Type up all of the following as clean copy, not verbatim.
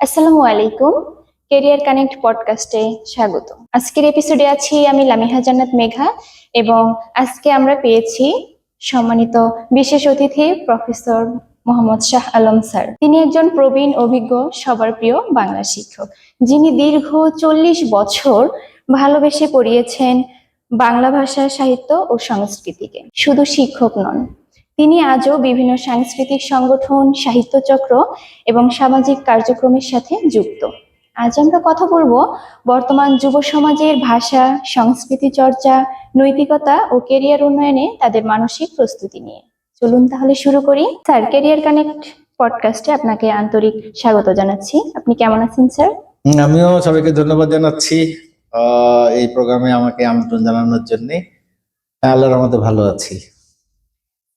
আসসালামু আলাইকুম। Career connect পডকাস্টে স্বাগত। আজকের এপিসোডে আছি আমি লামিহা জান্নাত মেঘা এবং আজকে আমরা পেয়েছি সম্মানিত বিশেষ অতিথি প্রফেসর মোহাম্মদ শাহ আলম স্যার। তিনি একজন প্রবীণ অভিজ্ঞ সবার প্রিয় বাংলা শিক্ষক, যিনি দীর্ঘ 40 বছর ভালোবেসে পড়িয়েছেন বাংলা ভাষা, সাহিত্য ও সংস্কৃতিকে। শুধু শিক্ষক নন, তিনি আজও বিভিন্ন সাংস্কৃতিক সংগঠন, সাহিত্য চক্র এবং সামাজিক কার্যক্রমের সাথে যুক্ত। আজ আমরা কথা বলবো বর্তমান যুব সমাজের ভাষা, সংস্কৃতি চর্চা, নৈতিকতা ও কেরিয়ার উন্নয়নে তাদের মানসিক প্রস্তুতি নিয়ে। চলুন তাহলে শুরু করি। স্যার, কেরিয়ার কানেক্ট পডকাস্টে আপনাকে আন্তরিক স্বাগত জানাচ্ছি। আপনি কেমন আছেন স্যার? আমিও সবাইকে ধন্যবাদ জানাচ্ছি এই প্রোগ্রামে আমাকে আমন্ত্রণ জানানোর জন্য। আল্লাহর রহমতে ভালো আছি।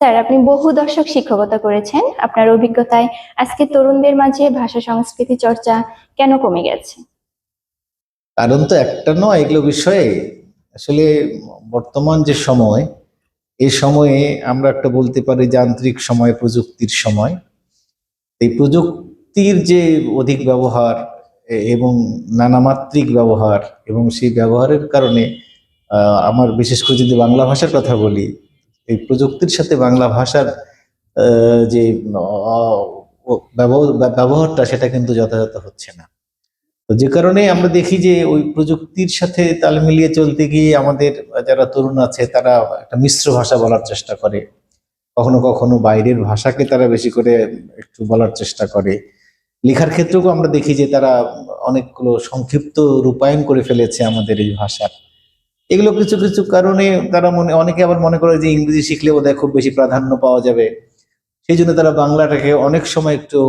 স্যার, আপনি বহু দশক শিক্ষকতা করেছেন। আপনার অভিজ্ঞতায় আজকে তরুণদের মাঝে ভাষা সংস্কৃতি চর্চা কেন কমে গেছে? কারণ তো একটা নয়, এগুলো বিষয়ে আসলে বর্তমান যে সময়, এই সময়ে আমরা একটা বলতে পারি যান্ত্রিক সময়, প্রযুক্তির সময়। এই প্রযুক্তির যে অধিক ব্যবহার এবং নানামাত্রিক ব্যবহার, এবং সেই ব্যবহারের কারণে আমার বিশেষ করে যদি বাংলা ভাষার কথা বলি, এই প্রযুক্তির সাথে বাংলা ভাষার যে ব্যবহারটা, সেটা কিন্তু যথাযথ হচ্ছে না। তো যে কারণে আমরা দেখি যে ওই প্রযুক্তির সাথে তাল মিলিয়ে চলতে গিয়ে আমাদের যারা তরুণ আছে তারা একটা মিশ্র ভাষা বলার চেষ্টা করে, কখনো কখনো বাইরের ভাষাকে তারা বেশি করে একটু বলার চেষ্টা করে। লেখার ক্ষেত্রেও আমরা দেখি যে তারা অনেকগুলো সংক্ষিপ্ত রূপায়ণ করে ফেলেছে আমাদের এই ভাষার। এগুলো কিছু কিছু কারণে তারা অনেকে আবার মনে করে যে ইংরেজি শিখলে বোধহয় খুব বেশি প্রাধান্য পাওয়া যাবে, সেই জন্য তারা বাংলাটাকে অনেক সময় একটু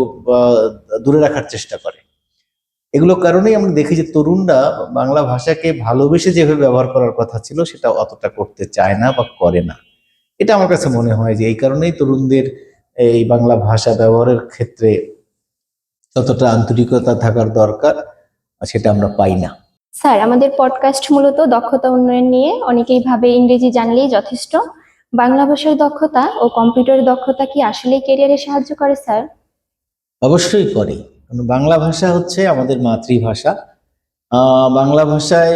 দূরে রাখার চেষ্টা করে। এগুলো কারণেই আমরা দেখি যে তরুণরা বাংলা ভাষাকে ভালোবেসে যেভাবে ব্যবহার করার কথা ছিল সেটা অতটা করতে চায় না বা করে না। এটা আমার কাছে মনে হয় যে এই কারণেই তরুণদের এই বাংলা ভাষা ব্যবহারের ক্ষেত্রে যতটা আন্তরিকতা থাকার দরকার সেটা আমরা পাই না। স্যার, আমাদের পডকাস্ট মূলত দক্ষতা উন্নয়ন নিয়ে। অনেকেই ভাবে ইংরেজি জানলেই যথেষ্ট। বাংলা ভাষার দক্ষতা ও কম্পিউটারের দক্ষতা কি আসলেই ক্যারিয়ারে সাহায্য করে স্যার? অবশ্যই করে, কারণ বাংলা ভাষা হচ্ছে আমাদের মাতৃভাষা। বাংলা ভাষায়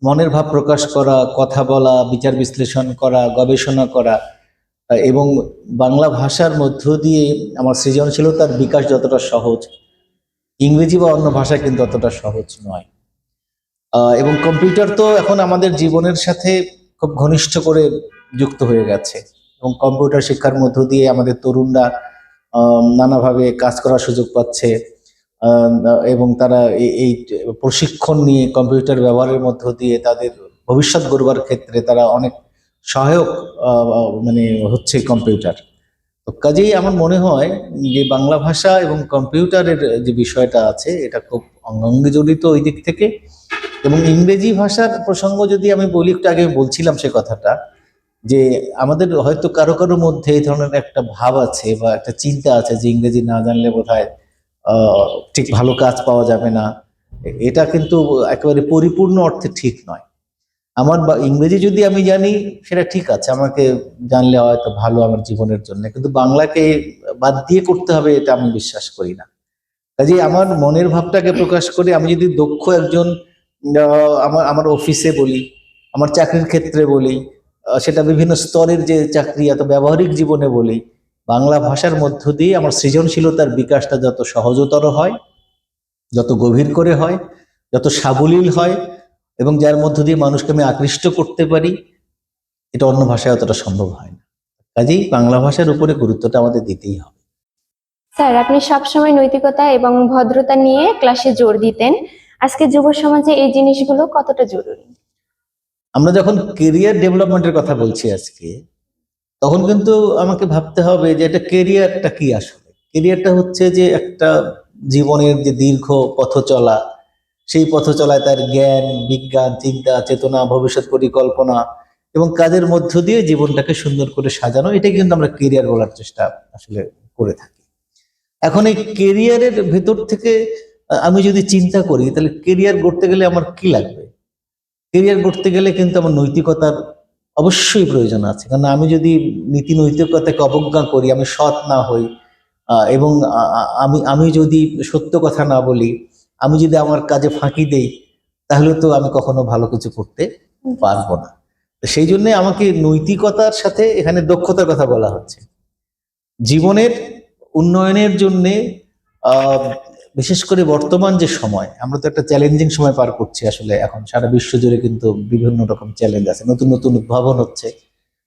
মনের ভাব প্রকাশ করা, কথা বলা, বিচার বিশ্লেষণ করা, গবেষণা করা, এবং বাংলা ভাষার মধ্য দিয়ে আমার সৃজনশীলতার বিকাশ যতটা সহজ, ইংরেজি বা অন্য ভাষা কিন্তু অতটা সহজ নয়। এবং কম্পিউটার তো এখন আমাদের জীবনের সাথে খুব ঘনিষ্ঠ করে যুক্ত হয়ে গেছে, এবং কম্পিউটার শিক্ষার মধ্য দিয়ে আমাদের তরুণরা নানাভাবে কাজ করার সুযোগ পাচ্ছে, এবং তারা এই প্রশিক্ষণ নিয়ে কম্পিউটার ব্যবহারের মধ্য দিয়ে তাদের ভবিষ্যৎ গড়বার ক্ষেত্রে তারা অনেক সহায়ক মানে হচ্ছে কম্পিউটার। তো কাজেই আমার মনে হয় যে বাংলা ভাষা এবং কম্পিউটারের যে বিষয়টা আছে এটা খুব অঙ্গাঙ্গি জড়িত ওই দিক থেকে। এবং ইংরেজি ভাষার প্রসঙ্গ যদি আমি বলি, একটু আগে বলছিলাম সে কথাটা, যে আমাদের হয়তো কারো কারোর মধ্যে এই ধরনের একটা ভাব আছে বা একটা চিন্তা আছে যে ইংরেজি না জানলে বোধহয় ঠিক ভালো কাজ পাওয়া যাবে না। এটা কিন্তু একেবারে পরিপূর্ণ অর্থে ঠিক নয়। আমার ইংরেজি যদি আমি জানি সেটা ঠিক আছে, আমাকে জানলে হয়তো ভালো আমার জীবনের জন্য, কিন্তু বাংলাকে বাদ দিয়ে করতে হবে এটা আমি বিশ্বাস করি না। কাজে আমার মনের ভাবটাকে প্রকাশ করে আমি যদি দক্ষ একজন আমার আমার অফিসে বলি, আমার চাকরির ক্ষেত্রে বলি, সেটা বিভিন্ন স্তরের যে চাকরি, এত ব্যবহারিক জীবনে বলি, বাংলা ভাষার মধ্য দিয়ে আমার সৃজনশীলতার বিকাশটা যত সহজতর হয়, যত গভীর করে হয়, যত সাবলীল হয়, এবং যার মধ্য দিয়ে মানুষকে আমি আকৃষ্ট করতে পারি, এটা অন্য ভাষায় অতটা সম্ভব হয় না। কাজেই বাংলা ভাষার উপরে গুরুত্বটা আমাদের দিতেই হবে। স্যার, আপনি সবসময় নৈতিকতা এবং ভদ্রতা নিয়ে ক্লাসে জোর দিতেন। আজকে যুব সমাজে এই জিনিসগুলো কতটা জরুরি? আমরা যখন কেরিয়ার ডেভেলপমেন্টের কথা বলছি আজকে, তখন কিন্তু আমাকে ভাবতে হবে যে এটা কেরিয়ারটা কি। আসলে কেরিয়ারটা হচ্ছে যে একটা জীবনের যে দীর্ঘ পথ চলা, সেই পথ চলায় তার জ্ঞান, বিজ্ঞান, চিন্তা, চেতনা, ভবিষ্যৎ পরিকল্পনা এবং কাজের মধ্য দিয়ে জীবনটাকে সুন্দর করে সাজানো, এটাই কিন্তু আমরা কেরিয়ার বলার চেষ্টা আসলে করে থাকি। এখন এই কেরিয়ারের ভেতর থেকে আমি যদি চিন্তা করি, তাহলে কেরিয়ার গড়তে গেলে আমার কি লাগবে? কেরিয়ার গড়তে গেলে কিন্তু আমার নৈতিকতার অবশ্যই প্রয়োজন আছে। কারণ আমি যদি নীতি নৈতিকতাকে অবজ্ঞা করি, আমি সৎ না হই, এবং আমি আমি যদি সত্য কথা না বলি, আমি যদি আমার কাজে ফাঁকি দেই, তাহলে তো আমি কখনো ভালো কিছু করতে পারবো না। তো সেই জন্য আমাকে নৈতিকতার সাথে এখানে দক্ষতার কথা বলা হচ্ছে। জীবনের উন্নয়নের জন্য বিশেষ করে বর্তমান যে সময়, আমরা তো একটা চ্যালেঞ্জিং সময় পার করছি আসলে। এখন সারা বিশ্ব জুড়ে কিন্তু বিভিন্ন রকম চ্যালেঞ্জ আছে, নতুন নতুন উদ্ভাবন হচ্ছে,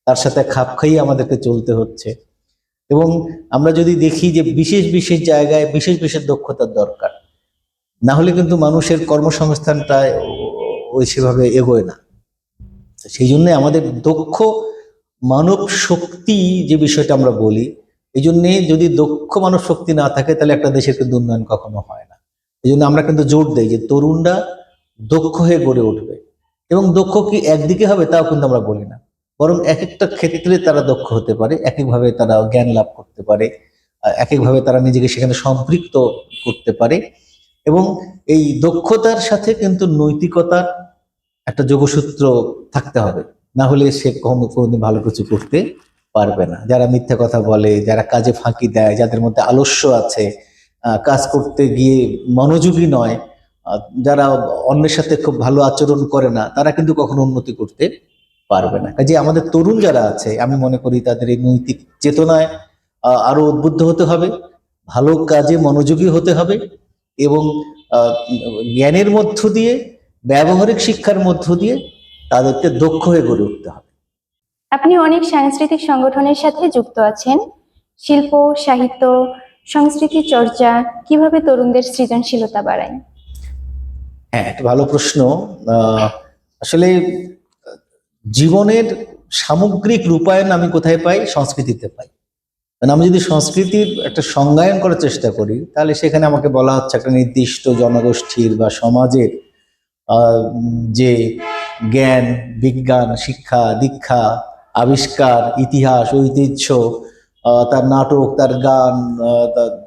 তার সাথে খাপ খাইয়ে আমাদেরকে চলতে হচ্ছে। এবং আমরা যদি দেখি যে বিশেষ বিশেষ জায়গায় বিশেষ বিশেষ দক্ষতার দরকার, না হলে কিন্তু মানুষের কর্মসংস্থানটা ওই সেভাবে এগোয় না। সেই জন্য আমাদের দক্ষ মানব শক্তি যে বিষয়টা আমরা বলি, এই জন্যে যদি দক্ষ মানব শক্তি না থাকে তাহলে একটা দেশের কিন্তু উন্নয়ন কখনো হয় না। এই জন্য আমরা কিন্তু জোর দেই যে তরুণরা দক্ষ হয়ে গড়ে উঠবে। এবং দক্ষ কি একদিকে হবে তাও কিন্তু আমরা বলি না, বরং এক একটা ক্ষেত্রে তারা দক্ষ হতে পারে, এক একভাবে তারা জ্ঞান লাভ করতে পারে, এক একভাবে তারা নিজেকে সেখানে সম্পৃক্ত করতে পারে। এবং এই দক্ষতার সাথে কিন্তু নৈতিকতার একটা যোগসূত্র থাকতে হবে, না হলে সে কোনোদিন ভালো কিছু করতে পারবে না। যারা মিথ্যা কথা বলে, যারা কাজে ফাঁকি দেয়, যাদের মধ্যে আলস্য আছে, কাজ করতে গিয়ে মনোযোগী নয়, যারা অন্যের সাথে খুব ভালো আচরণ করে না, তারা কিন্তু কখনো উন্নতি করতে পারবে না। কাজে আমাদের তরুণ যারা আছে, আমি মনে করি তাদের এই নৈতিক চেতনায় আরো উদ্বুদ্ধ হতে হবে, ভালো কাজে মনোযোগী হতে হবে, এবং জ্ঞানের মধ্য দিয়ে, ব্যবহারিক শিক্ষার মধ্য দিয়ে তাদেরকে দক্ষ হয়ে গড়ে উঠতে হবে। আপনি অনেক সাংস্কৃতিক সংগঠনের সাথে যুক্ত আছেন। শিল্প, সাহিত্য, সংস্কৃতি চর্চা কিভাবে তরুণদের সৃজনশীলতা বাড়ায়? হ্যাঁ, একটা ভালো প্রশ্ন। আসলে জীবনের সামগ্রিক রূপায়ণ আমি কোথায় পাই? সংস্কৃতিতে পাই। কারণ আমি যদি সংস্কৃতির একটা সংজ্ঞায়ন করার চেষ্টা করি, তাহলে সেখানে আমাকে বলা হচ্ছে একটা নির্দিষ্ট জনগোষ্ঠীর বা সমাজের যে জ্ঞান, বিজ্ঞান, শিক্ষা, দীক্ষা, আবিষ্কার, ইতিহাস, ঐতিহ্য, তার নাটক, তার গান,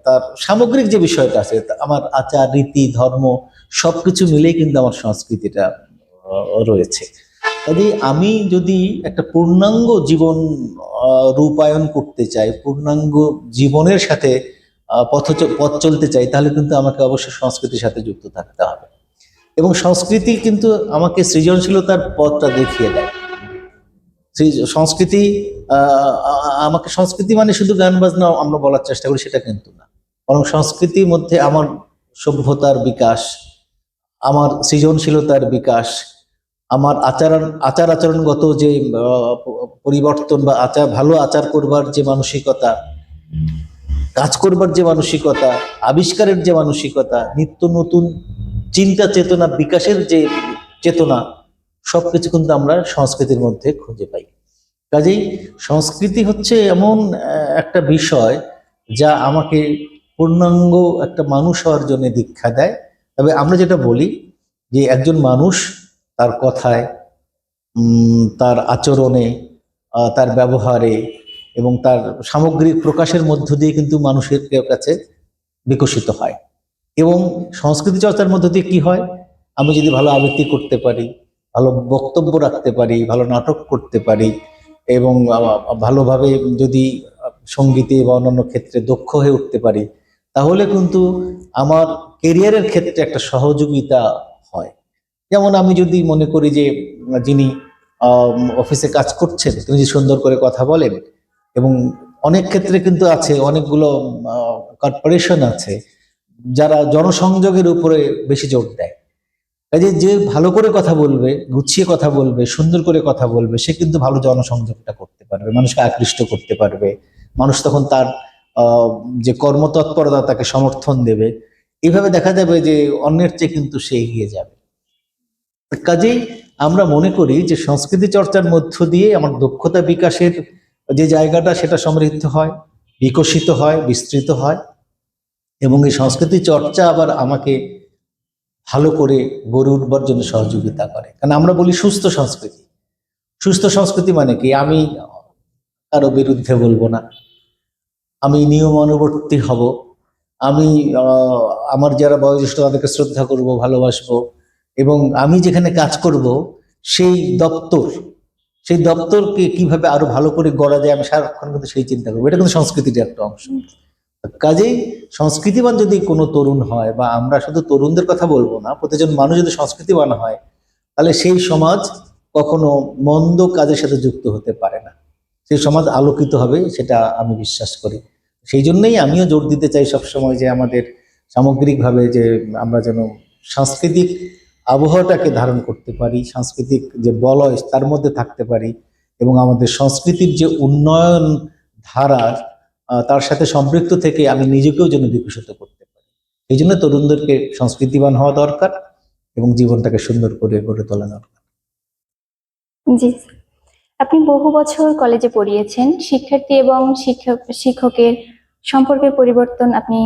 তার সামগ্রিক যে বিষয়টা আছে, আমার আচার, রীতি, ধর্ম সবকিছু মিলেই কিন্তু আমার সংস্কৃতিটা রয়েছে। কাজেই আমি যদি একটা পূর্ণাঙ্গ জীবন রূপায়ণ করতে চাই, পূর্ণাঙ্গ জীবনের সাথে পথ চলতে চাই, তাহলে কিন্তু আমাকে অবশ্যই সংস্কৃতির সাথে যুক্ত থাকতে হবে। এবং সংস্কৃতি কিন্তু আমাকে সৃজনশীলতার পথটা দেখিয়ে দেয়। সংস্কৃতি আমাকে, সংস্কৃতি মানে শুধু গান বাজনা আমরা বলার চেষ্টা করি সেটা কিন্তু না, বরং সংস্কৃতির মধ্যে আমার সভ্যতার বিকাশ, আমার সৃজনশীলতার বিকাশ, আমার আচার আচরণগত যে পরিবর্তন, বা ভালো আচার করবার যে মানসিকতা, কাজ করবার যে মানসিকতা, আবিষ্কারের যে মানসিকতা, নিত্য নতুন চিন্তা চেতনা বিকাশের যে চেতনা, সবকিছু কিন্তু আমরা সংস্কৃতির মধ্যে খুঁজে পাই। কাজেই সংস্কৃতি হচ্ছে এমন একটা বিষয় যা আমাকে পূর্ণাঙ্গ একটা মানুষ হওয়ার জন্য দীক্ষা দেয়। তবে আমরা যেটা বলি যে একজন মানুষ তার কথায়, তার আচরণে, তার ব্যবহারে এবং তার সামগ্রিক প্রকাশের মধ্য দিয়ে কিন্তু মানুষের কাছে বিকশিত হয়। এবং সংস্কৃতি চর্চার মধ্য দিয়ে কি হয়? আমি যদি ভালো আবৃত্তি করতে পারি, ভালো বক্তব্য রাখতে পারি, ভালো নাটক করতে পারি, এবং ভালোভাবে যদি সঙ্গীতে বা অন্যান্য ক্ষেত্রে দক্ষ হয়ে উঠতে পারি, তাহলে কিন্তু আমার কেরিয়ারের ক্ষেত্রে একটা সহযোগিতা হয়। যেমন আমি যদি মনে করি যে যিনি অফিসে কাজ করছেন, তিনি যদি সুন্দর করে কথা বলেন, এবং অনেক ক্ষেত্রে কিন্তু আছে, অনেকগুলো কর্পোরেশন আছে যারা জনসংযোগের উপরে বেশি জোর দেয়। কাজে যে ভালো করে কথা বলবে, গুছিয়ে কথা বলবে, সুন্দর করে কথা বলবে, সে কিন্তু ভালো জনসংযোগটা করতে পারবে, মানুষকে আকৃষ্ট করতে পারবে। মানুষ তখন তার যে কর্মতৎপরতা তাকে সমর্থন দেবে। এইভাবে দেখা যাবে যে অন্যের চেয়ে কিন্তু সে এগিয়ে যাবে। কাজেই আমরা মনে করি যে সংস্কৃতি চর্চার মধ্য দিয়ে আমার দক্ষতা বিকাশের যে জায়গাটা, সেটা সমৃদ্ধ হয়, বিকশিত হয়, বিস্তৃত হয়। এবং এই সংস্কৃতি চর্চা আবার আমাকে ভালো করে গড়ে উঠবার জন্য সহযোগিতা করে। কারণ আমরা বলি সুস্থ সংস্কৃতি। সুস্থ সংস্কৃতি মানে কি? আমি কারো বিরুদ্ধে বলবো না, আমি নিয়মানুবর্তী হব, আমি আমার যারা বয়োজ্যেষ্ঠ তাদেরকে শ্রদ্ধা করব, ভালোবাসবো, এবং আমি যেখানে কাজ করব সেই দপ্তরকে কিভাবে আরো ভালো করে গড়া যায়, আমি সারাক্ষণ কিন্তু সেই চিন্তা করবো। এটা কিন্তু সংস্কৃতির একটা অংশ। কাজেই সংস্কৃতিবান যদি কোনো তরুণ হয়, বা আমরা শুধু তরুণদের কথা বলবো না, প্রতিজন মানুষ যদি সংস্কৃতিবান হয়, তাহলে সেই সমাজ কখনো মন্দ কাজের সাথে যুক্ত হতে পারে না, সেই সমাজ আলোকিত হবে, সেটা আমি বিশ্বাস করি। সেই জন্যই আমিও জোর দিতে চাই সবসময় যে আমাদের সামগ্রিকভাবে যে আমরা যেন সাংস্কৃতিক আবহাওয়াটাকে ধারণ করতে পারি, সাংস্কৃতিক যে বলয় তার মধ্যে থাকতে পারি, এবং আমাদের সংস্কৃতির যে উন্নয়ন ধারা তার সাথে সম্পৃক্ত থেকে আমি নিজেকেও যেন বিকশিত করতে পারি। এই জন্য তরুণদেরকে সংস্কৃতিবান হওয়া দরকার এবং জীবনটাকে সুন্দর করে গড়ে তোলা দরকার। জি স্যার। আপনি বহু বছর কলেজে পড়িয়েছেন, শিক্ষার্থী এবং শিক্ষকের সম্পর্কের পরিবর্তন আপনি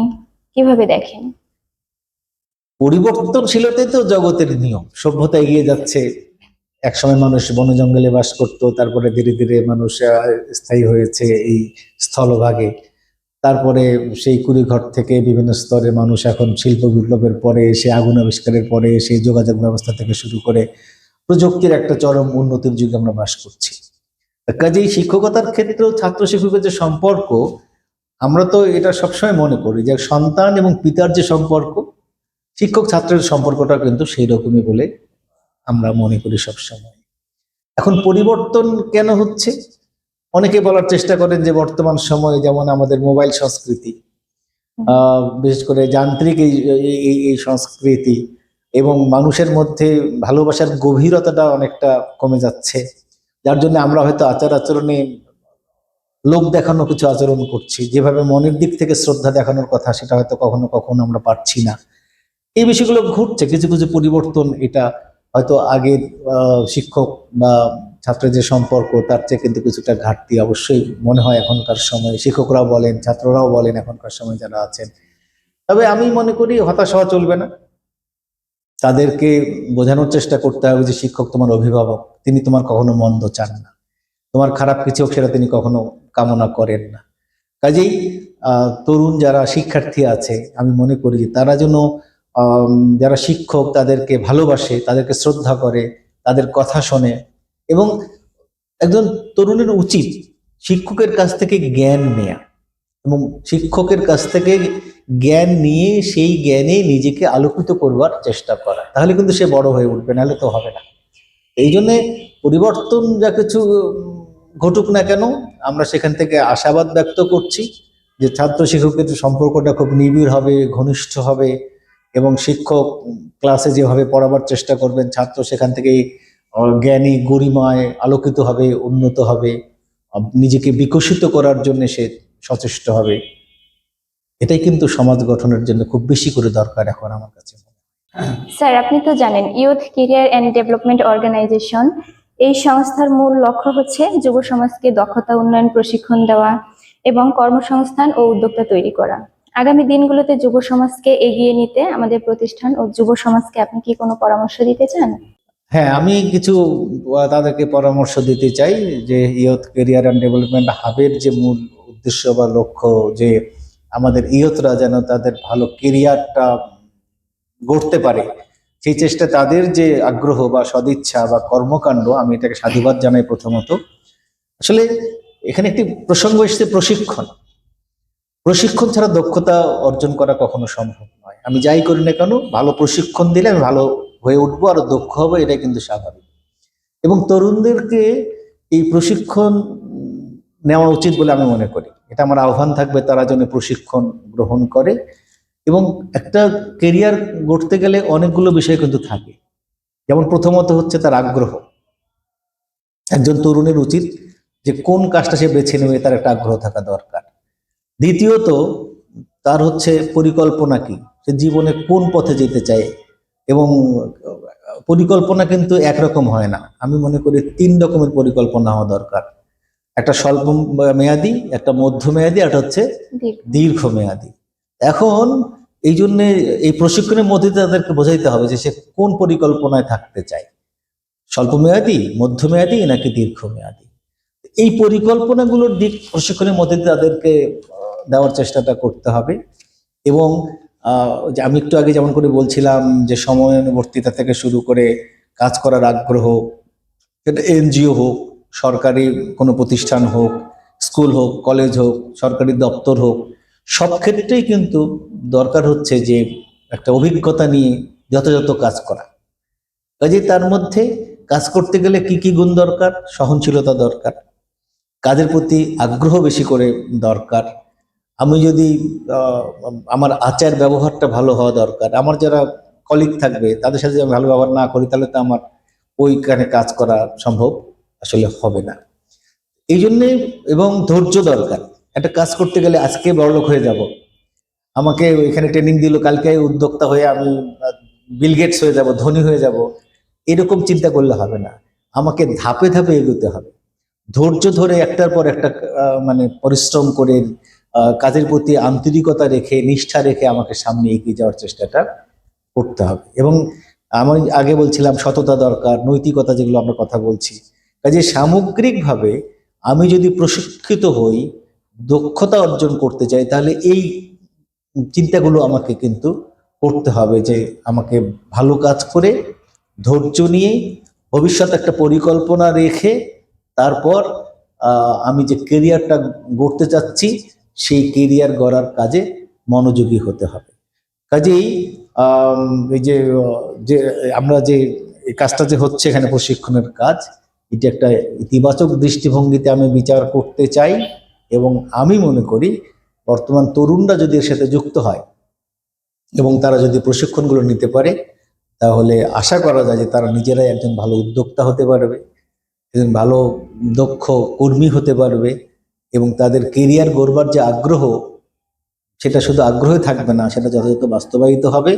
কিভাবে দেখেন? পরিবর্তনশীলতাই তো জগতের নিয়ম, সভ্যতা এগিয়ে যাচ্ছে। একসময় মানুষ বনে জঙ্গলে বাস করতো, তারপরে ধীরে ধীরে মানুষ স্থায়ী হয়েছে এই স্থলভাগে। তারপরে সেই কুড়িঘর থেকে বিভিন্ন স্তরে মানুষ এখন শিল্প বিপ্লবের পরে এসে, আগুন আবিষ্কারের পরে সেই যোগাযোগ ব্যবস্থা থেকে শুরু করে প্রযুক্তির একটা চরম উন্নতির যুগে আমরা বাস করছি। কাজেই শিক্ষকতার ক্ষেত্রেও ছাত্র শিক্ষকের যে সম্পর্ক, আমরা তো এটা সবসময় মনে করি যে সন্তান এবং পিতার যে সম্পর্ক, শিক্ষক ছাত্রের সম্পর্কটা কিন্তু সেই রকমই বলে আমরা মনে করি সবসময়। এখন পরিবর্তন কেন হচ্ছে? অনেকে বলার চেষ্টা করেন যে বর্তমান সময়ে যেমন আমাদের মোবাইল সংস্কৃতি, বিশেষ করে যান্ত্রিক এই সংস্কৃতি, এবং মানুষের মধ্যে ভালোবাসার গভীরতাটা অনেকটা কমে যাচ্ছে, যার জন্য আমরা হয়তো আচার আচরণে লোক দেখানো কিছু আচরণ করছি, যেভাবে মনের দিক থেকে শ্রদ্ধা দেখানোর কথা সেটা হয়তো কখনো কখনো আমরা পারছি না। এই বিষয়গুলো ঘটছে, কিছু কিছু পরিবর্তন। এটা হয়তো আগের শিক্ষক বা ছাত্রের যে সম্পর্ক তার চেয়ে কিন্তু কিছুটা ঘাটতি অবশ্যই মনে হয় এখনকার সময়, শিক্ষকরাও বলেন, ছাত্ররাও বলেন, এখনকার সময় যারা আছেন। তবে আমি মনে করি হতাশ হওয়া চলবে না, তাদেরকে বোঝানোর চেষ্টা করতে হবে যে শিক্ষক তোমার অভিভাবক, তিনি তোমার কখনো মন্দ চান না, তোমার খারাপ কিছু হোক সেটা তিনি কখনো কামনা করেন না। কাজেই তরুণ যারা শিক্ষার্থী আছে, আমি মনে করি যে তারা যেন যারা শিক্ষক তাদেরকে ভালোবাসে, তাদেরকে শ্রদ্ধা করে, তাদের কথা শোনে, এবং একজন তরুণের উচিত শিক্ষকের কাছ থেকে জ্ঞান নেয়া, এবং শিক্ষকের কাছ থেকে জ্ঞান নিয়ে সেই জ্ঞানে নিজেকে আলোকিত করবার চেষ্টা করা, তাহলে কিন্তু সে বড় হয়ে উঠবে, নাহলে তো হবে না। এই জন্যে পরিবর্তন যা কিছু ঘটুক না কেন, আমরা সেখান থেকে আশাবাদ ব্যক্ত করছি যে ছাত্র শিক্ষকের সম্পর্কটা খুব নিবিড় হবে, ঘনিষ্ঠ হবে, এবং শিক্ষক ক্লাসে যেভাবে পড়াবার চেষ্টা করবেন, ছাত্র সেখান থেকে জ্ঞানী গরিমায় আলোকিত হবে, উন্নত হবে, নিজেকে বিকশিত করার জন্য সে সচেষ্ট হবে। এটাই কিন্তু সমাজ গঠনের জন্য খুব বেশি করে দরকার এখন আমার কাছে। স্যার, আপনি তো জানেন youth career and development organisation এই সংস্থার মূল লক্ষ্য হচ্ছে যুব সমাজকে দক্ষতা উন্নয়ন প্রশিক্ষণ দেওয়া এবং কর্মসংস্থান ও উদ্যোক্তা তৈরি করা। আগামী দিনগুলোতে যুব সমাজকে এগিয়ে নিতে আমাদের প্রতিষ্ঠান ও যুব সমাজকে আপনি কি কোনো পরামর্শ দিতে চান? হ্যাঁ, আমি কিছু তাদেরকে পরামর্শ দিতে চাই যে ইয়ুথ কেরিয়ার অ্যান্ড ডেভেলপমেন্ট হাবের যে মূল উদ্দেশ্য বা লক্ষ্য, যে আমাদের ইয়ুথরা যেন তাদের ভালো কেরিয়ারটা গড়তে পারে, সেই চেষ্টা, তাদের যে আগ্রহ বা সদিচ্ছা বা কর্মকাণ্ড, আমি এটাকে সাধুবাদ জানাই প্রথমত। আসলে এখানে একটি প্রসঙ্গ এসেছে প্রশিক্ষণ। প্রশিক্ষণ ছাড়া দক্ষতা অর্জন করা কখনো সম্ভব নয়। আমি যাই করি না কেন, ভালো প্রশিক্ষণ দিলে আমি ভালো হয়ে উঠবো, আরো দক্ষ হবো, এটাই কিন্তু স্বাভাবিক। এবং তরুণদেরকে এই প্রশিক্ষণ নেওয়া উচিত বলে আমি মনে করি। এটা আমার আহ্বান থাকবে, তারা যেন প্রশিক্ষণ গ্রহণ করে। এবং একটা কেরিয়ার গড়তে গেলে অনেকগুলো বিষয় কিন্তু থাকে, যেমন প্রথমত হচ্ছে তার আগ্রহ। একজন তরুণের উচিত যে কোন কাজটা সে বেছে নেবে তার একটা আগ্রহ থাকা দরকার। দ্বিতীয়ত তার হচ্ছে পরিকল্পনা কি, সে জীবনে কোন পথে যেতে চায়। এবং পরিকল্পনা কিন্তু একরকম হয় না, আমি মনে করি 3 রকমের পরিকল্পনা হওয়া দরকার। একটা স্বল্প মেয়াদি, একটা মধ্যমেয়াদী, একটা হচ্ছে দীর্ঘমেয়াদী। এখন এই জন্যে এই প্রশিক্ষণের মধ্যে তাদেরকে বোঝাইতে হবে যে সে কোন পরিকল্পনায় থাকতে চায়, স্বল্পমেয়াদী, মধ্যমেয়াদী নাকি দীর্ঘমেয়াদী। এই পরিকল্পনাগুলোর দিক প্রশিক্ষণের মধ্যে তাদেরকে দেওয়ার চেষ্টাটা করতে হবে। এবং যে আমি একটু আগে যেমন করে বলছিলাম যে সময়ানুবর্তিতা থেকে শুরু করে কাজ করার আগ্রহ, সেটা এনজিও হোক, সরকারি কোনো প্রতিষ্ঠান হোক, স্কুল হোক, কলেজ হোক, সরকারি দপ্তর হোক, সব ক্ষেত্রেই কিন্তু দরকার হচ্ছে যে একটা অভিজ্ঞতা নিয়ে যথাযথ কাজ করা। কাজে তার মধ্যে কাজ করতে গেলে কি কি গুণ দরকার? সহনশীলতা দরকার, কাজের প্রতি আগ্রহ বেশি করে দরকার। আমি যদি আহ, আমার আচার ব্যবহারটা ভালো হওয়া দরকার। আমার যারা কলিগ থাকবে তাদের সাথে যদি আমি ভালো ব্যবহার না করি তাহলে তো আমার ওইখানে কাজ করা সম্ভব আসলে হবে না। এই জন্যে এবং ধৈর্য দরকার। একটা কাজ করতে গেলে আজকে বড়লোক হয়ে যাব, আমাকে এখানে ট্রেনিং দিল, কালকে উদ্যোক্তা হয়ে আমি বিল গেটস হয়ে যাব, ধনী হয়ে যাব, এরকম চিন্তা করলে হবে না। আমাকে ধাপে ধাপে এগোতে হবে, ধৈর্য ধরে একটার পর একটা মানে পরিশ্রম করে কাজের প্রতি আন্তরিকতা রেখে নিষ্ঠা রেখে আমাকে সামনে এগিয়ে যাওয়ার চেষ্টাটা করতে হবে। এবং আমি আগে বলছিলাম সততা দরকার, নৈতিকতা, যেগুলো আমরা কথা বলছি। কাজে সামগ্রিকভাবে আমি যদি প্রশিক্ষিত হই, দক্ষতা অর্জন করতে চাই, তাহলে এই চিন্তাগুলো আমাকে কিন্তু করতে হবে যে আমাকে ভালো কাজ করে ধৈর্য নিয়ে ভবিষ্যৎ একটা পরিকল্পনা রেখে তারপর আমি যে কেরিয়ারটা গড়তে চাচ্ছি সেই কেরিয়ার গড়ার কাজে মনোযোগী হতে হবে। কাজেই এই যে যে আমরা যে এই কাজটা যে হচ্ছে এখানে প্রশিক্ষণের কাজ, এটি একটা ইতিবাচক দৃষ্টিভঙ্গিতে আমি বিচার করতে চাই। এবং আমি মনে করি বর্তমান তরুণরা যদি এর সাথে যুক্ত হয় এবং তারা যদি প্রশিক্ষণগুলো নিতে পারে, তাহলে আশা করা যায় যে তারা নিজেরাই একজন ভালো উদ্যোক্তা হতে পারবে, একজন ভালো দক্ষ কর্মী হতে পারবে, এবং তাদের কেরিয়ার গড়বার যে আগ্রহ, সেটা শুধু আগ্রহে থাকবে না, সেটা যথাযথ বাস্তবায়িত হবে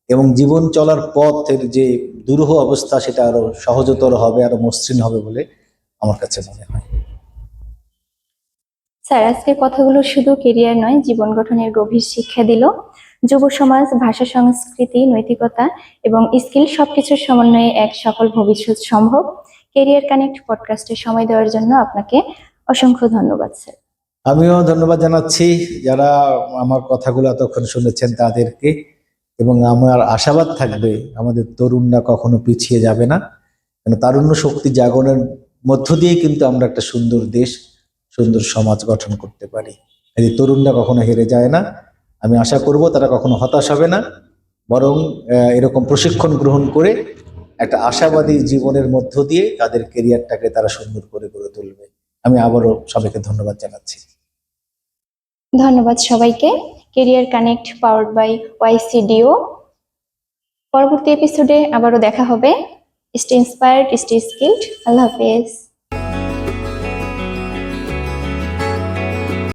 এবং জীবন চলার পথের যে দুরূহ অবস্থা সেটা আরো সহজতর হবে, আরো মসৃণ হবে বলে আমার কাছে মনে হয়। স্যার, আজকের কথাগুলো শুধু কেরিয়ার নয়, জীবন গঠনের গভীর শিক্ষা দিল। যুব সমাজ, ভাষা, সংস্কৃতি, নৈতিকতা এবং স্কিল সবকিছুর সমন্বয়ে এক সফল ভবিষ্যৎ সম্ভব। কেরিয়ার কানেক্ট পডকাস্টে সময় দেওয়ার জন্য আপনাকে অসংখ্য ধন্যবাদ স্যার। আমিও ধন্যবাদ জানাচ্ছি যারা আমার কথাগুলো এতক্ষণ শুনেছেন তাদেরকে। এবং আমার আশাবাদ থাকবে আমাদের তরুণরা কখনো পিছিয়ে যাবে না, কারণ তারুণ্য শক্তি জাগরণের মধ্য দিয়েই কিন্তু আমরা একটা সুন্দর দেশ, সুন্দর সমাজ গঠন করতে পারি। এই তরুণরা কখনো হেরে যায় না। আমি আশা করব তারা কখনো হতাশ হবে না, বরং এরকম প্রশিক্ষণ গ্রহণ করে একটা আশাবাদী জীবনের মধ্য দিয়ে তাদের কেরিয়ারটাকে তারা সুন্দর করে গড়ে তুলবে। আমি আবারও সবাইকে ধন্যবাদ জানাচ্ছি। ধন্যবাদ সবাইকে। Career connect powered by YCDO. পরবর্তী এপিসোডে আবারও দেখা হবে। Stay inspired, stay skilled. আল্লাহ হাফেজ।